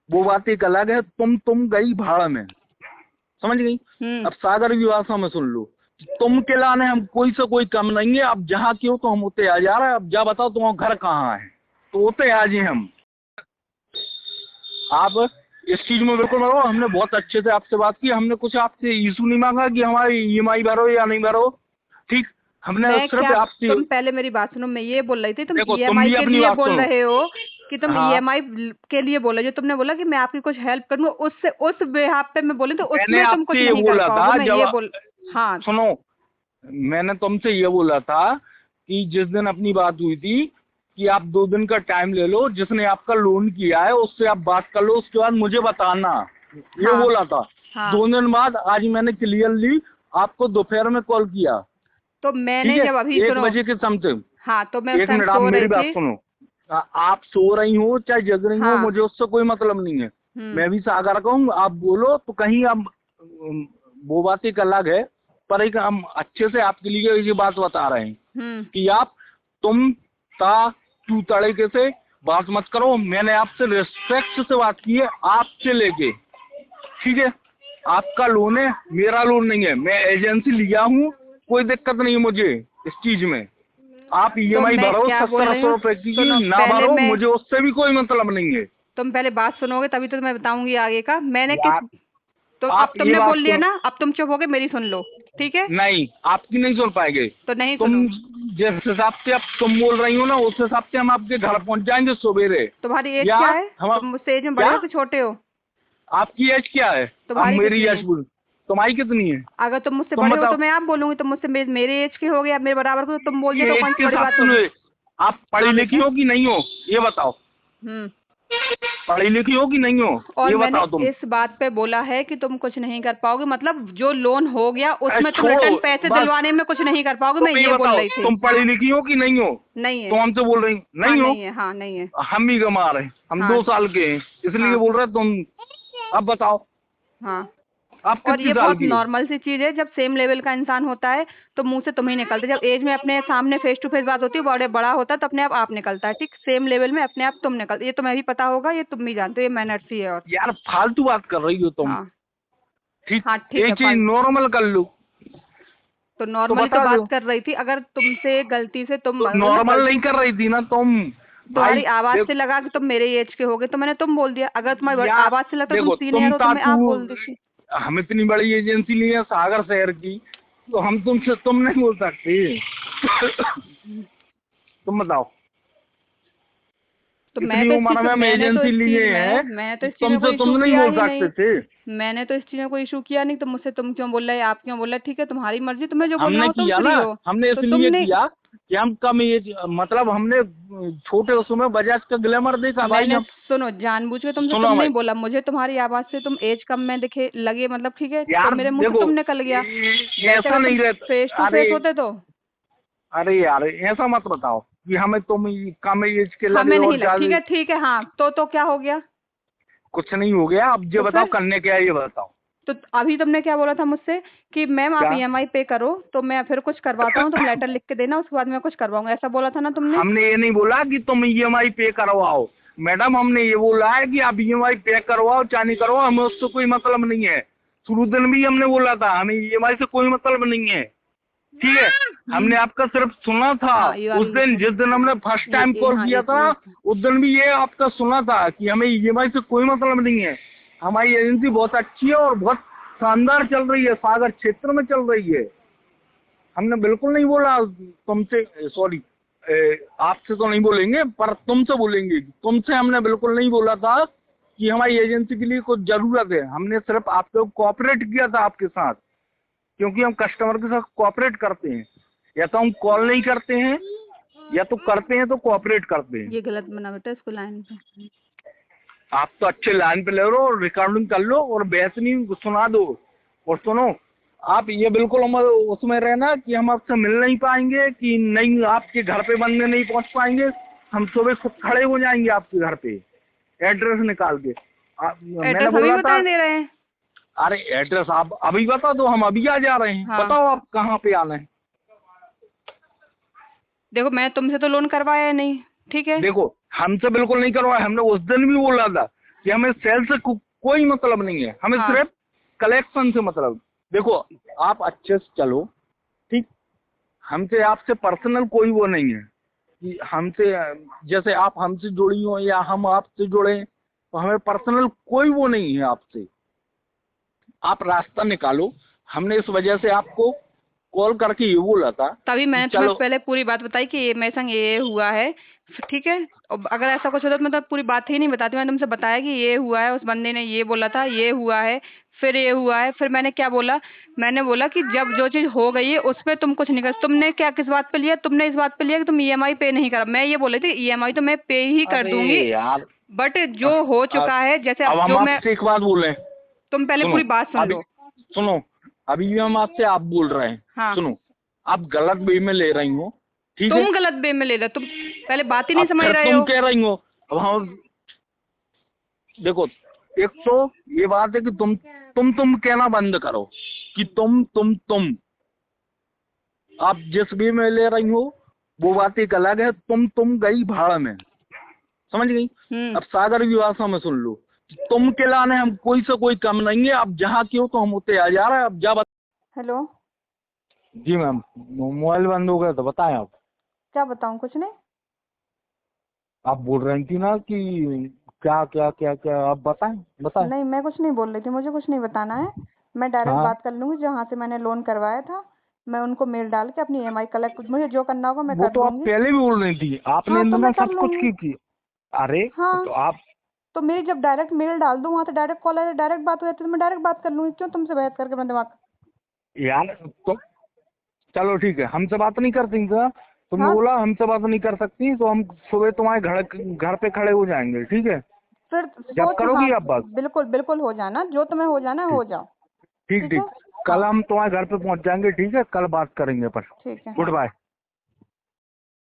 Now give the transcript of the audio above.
वो बात एक अलग है। तुम गई भाड़ में, समझ गई। अब सागर की भाषा में सुन लो, तुम के लाने हम कोई से कोई कम नहीं है। अब जहाँ क्यों तो हम उते आ जा रहे हैं। अब जा बताओ तुम्हारा घर कहाँ है, तो उते आ जाए हम। आप इस चीज में बिल्कुल रहो। हमने बहुत अच्छे से आपसे बात की, हमने कुछ आपसे इशू नहीं मांगा कि हमारी ईएमआई भरो या नहीं भरो, ठीक। हमने सिर्फ आपसे, तुम पहले मेरी बात सुनो, मैं ये बोल रही थी, तुम देखो तुम ईएमआई भी के अपनी लिए बात बोल सुनो। रहे हो कि तुम हाँ, ईएमआई के लिए बोल रहे हो। जो तुमने बोला कि मैं आपकी कुछ हेल्प करूंगा, उससे उस बेहाफ पे मैं बोली तो मैंने उसमें तुम कुछ आपसे ये नहीं कर बोला पाओगे, था मैं ये जब, बोल। हाँ सुनो, मैंने तुमसे ये बोला था कि जिस दिन अपनी बात हुई थी कि आप 2 दिन का टाइम ले लो, जिसने आपका लोन किया है उससे आप बात कर लो, उसके बाद मुझे बताना, ये हाँ बोला था। हाँ 2 दिन बाद आज मैंने क्लियरली आपको दोपहर में कॉल किया, तो ठीक मैंने है, जब अभी 1 सुनो। बजे के समथिंग। हाँ तो मैं उस 1 टाइम मिनट, आप सो मेरी रही बात थी। सुनो। आप सो रही हो चाहे जग रही हो, हाँ। मुझे उससे कोई मतलब नहीं है। मैं भी सागर का हूँ, आप बोलो तो कहीं अब वो बात एक अलग है, पर एक हम अच्छे से आपके लिए ये बात बता रहे हैं कि आप तुम ता तू तरीके से बात मत करो। मैंने आपसे रिस्पेक्ट से बात की है, आपसे लेके, ठीक है। आपका लोन है, मेरा लोन नहीं है। मैं एजेंसी लिया हूँ, कोई दिक्कत नहीं है मुझे इस चीज में। आप तो ईएमआई मैं भरो क्या बोल रही 70-80 हूँ, रुपए की, सुनो ना पहले भरो, मैं। मुझे उससे भी कोई मतलब नहीं है। तुम पहले बात सुनोगे तभी तो मैं बताऊंगी आगे का। मैंने किस। यार तो अब आप ये तुमने बात बोल लिया सुनो। ना, अब तुम चुप होगे, मेरी सुन लो, ठीक है। नहीं, आपकी नहीं सुन पाएंगे। तो नहीं तुम सुनो। जिस हिसाब से अब तुम बोल रही हो ना, उस हिसाब से हम आपके घर पहुंच जाएंगे सवेरे। तुम्हारी एज या क्या है? हम, तुम मुझसे एज में बड़े क्या हो कि छोटे हो? आपकी एज क्या है? अब तुम्हारी मेरी कितनी एज है? बोल, तुम्हारी कितनी है? अगर तुम मुझसे तुम बड़े हो बताओ। तो मैं आप बोलूंगी, तुम मुझसे मेरे एज के हो गए, अब मेरे बराबर को तो तुम बोल दिया तो ये एज कौन सी के बड़ी हिसाब बात से होगी? आप पढ़ी हाँ लिखी बेटा। हो कि नहीं हो, ये बताओ। हम्म। पढ़ी लिखी हो कि नहीं हो, और ये मैंने बताओ तुम। इस बात पे बोला है कि तुम कुछ नहीं कर पाओगे, मतलब जो लोन हो गया अरे उसमें तुम छोड़ो रिटर्न पैसे बस, दिलवाने में कुछ नहीं कर पाओगे, मैं तुम ये ये बोल बताओ रही थी। तुम पढ़ी लिखी हो कि नहीं हो। नहीं है। तुम हमसे बोल रही हाँ नहीं हो। नहीं है, हाँ नहीं है। हम भी कमा रहे हैं, हम हाँ 2 साल के हैं, इसलिए हाँ बोल रहे हैं तुम। अब बताओ, हाँ। आप और कितनी ये साल बहुत की हो? नॉर्मल सी चीज है, जब सेम लेवल का इंसान होता है तो मुंह से तुम ही निकलते, जब एज में अपने सामने फेस टू फेस बात होती है, बड़े बड़ा होता है तो अपने आप निकलता है, ठीक। सेम लेवल में अपने आप तुम निकलते, ये तुम्हें भी पता होगा, ये तुम भी जानते हो, ये मैनर्स ही है। और यार फालतू बात कर रही हो तुम, हाँ ठीक। हाँ ठीक है एक चीज फाल। नॉर्मल कर लो, तो तो नॉर्मली तो बता दो। बात कर रही थी, अगर तुमसे गलती से तुम तो मतलब नॉर्मल नहीं कर रही थी ना तुम, भाई। तुम्हारी आवाज देख से लगा कि तुम मेरे एज के होगे तो मैंने तुम बोल दिया, अगर तुम्हारी यार, आवाज से लगता तुम देखो सीनियर तुम हो तो था मैं तू, आप बोल देती। हम इतनी बड़ी एजेंसी ली है सागर शहर की, तो हम तुमसे तुम नहीं बोल सकते। तुम बताओ, तो मैं इतनी तो इस उम्र चीज में हम मैंने तो एजेंसी इस लिए चीज हैं, में मैंने तो इस चीज में तुमसे कोई तुम इशू नहीं किया बोल ही नहीं। सकते थे। मैंने तो इस चीज में कोई इशू किया नहीं, तो मुझसे तुम क्यों बोल रहे हैं, आप क्यों बोल रहे हैं, ठीक है तुम्हारी मर्जी, तुम्हें जो बोलना हमने हो तुम किया फ्री ना, हो। हमने तो इसलिए तुमने। किया कि हम कम एज, मतलब हमने छोटे उसमें बजाज का ग्लैमर देखा भाई मैंने हम। सुनो जानबूझ के तुमसे तुम सुनो नहीं भाई, बोला, मुझे तुम्हारी आवाज से तुम एज कम में दिखे लगे, मतलब ठीक है, तो यार मेरे मुंह से देखो, तुम निकल गया। वैसे ऐसा अगर तुम नहीं फेस रहता। टू अरे, फेस होते तो। अरे यार ऐसा मत बताओ कि हमें तुम कम एज के लगे हमें नहीं और लग, ठीक ज्यादा। है ठीक है, हाँ तो क्या हो गया? कुछ नहीं हो गया, अब ये तो बताओ फिर करने क्या है, ये बताओ। तो अभी तुमने क्या बोला था मुझसे कि मैम आप क्या, ईएमआई पे करो तो मैं फिर कुछ करवाता हूँ, तुम लेटर लिख के देना, उसके बाद मैं कुछ करवाऊंगा, ऐसा बोला था ना तुमने? हमने ये नहीं बोला कि तुम ईएमआई पे करवाओ मैडम, हमने ये बोला है कि आप ईएमआई पे करवाओ चाहे नहीं करवाओ, हमें उससे कोई मतलब नहीं है। शुरू दिन भी हमने बोला था हमें ईएमआई से कोई मतलब नहीं है, ठीक है। हमने आपका सिर्फ सुना था। हाँ ये उस वाली दिन लिखो। जिस दिन हमने फर्स्ट टाइम कॉल हाँ किया एक था, मिनट। उस दिन भी ये आपका सुना था कि हमें ईएमआई से कोई मतलब नहीं है। हमारी एजेंसी बहुत अच्छी है और बहुत शानदार चल रही है, सागर क्षेत्र में चल रही है। हमने बिल्कुल नहीं बोला तुमसे, सॉरी आपसे तो नहीं बोलेंगे पर तुमसे बोलेंगे, तुमसे हमने बिल्कुल नहीं बोला था कि हमारी एजेंसी के लिए कुछ जरूरत है। हमने सिर्फ आपको कोऑपरेट किया था आपके साथ, क्योंकि हम कस्टमर के साथ कोऑपरेट करते हैं। या तो हम कॉल नहीं करते हैं, या तो करते हैं तो कोऑपरेट करते हैं। ये गलत बना बेटा, इसको लाइन पे। आप तो अच्छे लाइन पे ले लो, रिकॉर्डिंग कर लो और बेहतरीन सुना दो। और सुनो, आप ये बिल्कुल हम उसमें रहना कि हम आपसे मिल नहीं पाएंगे, कि नहीं आपके घर पे बंदे नहीं पहुंच पाएंगे। हम सुबह खुद खड़े हो जाएंगे आपके घर पे, एड्रेस निकाल के। मैंने एड्रेस अभी बोला बता था, दे रहे हैं? अरे एड्रेस आप अभी बता दो, हम अभी आ जा रहे हैं। हाँ बताओ आप कहाँ पे आना है। देखो मैं तुमसे तो लोन करवाया नहीं, ठीक है। देखो हमसे बिल्कुल नहीं करवाया, हमने उस दिन भी बोला था कि हमें सेल से कोई मतलब नहीं है, हमें हाँ। सिर्फ कलेक्शन से मतलब। देखो आप अच्छे से चलो, ठीक, हमसे आपसे पर्सनल कोई वो नहीं है कि हमसे, जैसे आप हमसे जुड़ी हो या हम आपसे जुड़े, तो हमें पर्सनल कोई वो नहीं है आपसे। आप रास्ता निकालो। हमने इस वजह से आपको कॉल करके ये बोला था तभी कि मैंने तुम्हें चलो, पहले पूरी बात बताई कि ये मेरे संग ये हुआ है, ठीक है। और अगर ऐसा कुछ होता तो मैं तो पूरी बात ही नहीं बताती। मैंने तुमसे बताया कि ये हुआ है, उस बंदे ने ये बोला था, ये हुआ है, फिर ये हुआ है। फिर मैंने क्या बोला, मैंने बोला कि जब जो चीज हो गई है उस पर तुम कुछ नहीं कर। तुमने क्या किस बात पे लिया, तुमने इस बात पे लिया कि तुम ईएमआई पे नहीं कर। मैं ये बोले थे ईएमआई तो मैं पे ही कर अरे दूंगी, यार, बट जो हो चुका है, जैसे अब अब हम जो मैं, आपसे एक बात बोले, तुम पहले सुनो पूरी बात सुन अभी, लो। सुनो, अभी भी हम आपसे आप बोल रहे हैं, हाँ, सुनो, आप गलत वे में ले रही हो, ठीक है। तुम गलत वे में ले रहे हो, तुम पहले बात ही नहीं अब समझ फिर रहे तुम हो। कह रही हो, अब हम देखो, एक तो ये बात है कि तुम कहना बंद करो कि तुम आप जिस भी में ले रही हो वो बात एक अलग है। तुम गई भाड़ में, समझ गई। अब सागर की भाषा में सुन लो, तुम के लाने हम कोई से कोई कम नहीं है। अब जहाँ क्यों तो हम उतने आ जा रहे हैं। अब जा हेलो, जी मैम, मोबाइल बंद हो गया तो बताएं आप। क्या बताऊं, कुछ नहीं। आप बोल रही थी ना कि क्या क्या क्या क्या, आप बताएं बताएं। नहीं, मैं कुछ नहीं बोल रही थी, मुझे कुछ नहीं बताना है। मैं डायरेक्ट हाँ, बात कर लूंगी जहाँ से मैंने लोन करवाया था। मैं उनको मेल डाल के अपनी ईएमआई कलेक्ट, मुझे जो करना होगा मैं वो कर तो आप लूंगी। पहले भी बोल रही थी, आपने हाँ, तो इतना मैं कर सब कुछ लूंगी। की। अरे हाँ, तो आप, तो मेरी जब डायरेक्ट मेल डाल दूँ वहाँ से डायरेक्ट कॉल आए, डायरेक्ट बात हो जाती है, तो मैं डायरेक्ट बात कर लूंगी। क्यों तुमसे बहस करके मैं दिमाग। यार तो चलो ठीक है, हमसे बात नहीं करती क्या? तुमने हाँ, बोला हमसे बात नहीं कर सकती, तो हम सुबह तुम्हारे घर पे खड़े हो जाएंगे, ठीक है। फिर जब सोच, हाँ, करोगी आप बात, बिल्कुल बिल्कुल हो जाना, जो तुम्हें हो जाना है ठीक हो जाओ। ठीक ठीक ठीक। है। कल हाँ, हम तुम्हारे घर पे पहुंच जाएंगे, ठीक है, कल बात करेंगे पर। ठीक है। गुड हाँ। बाय।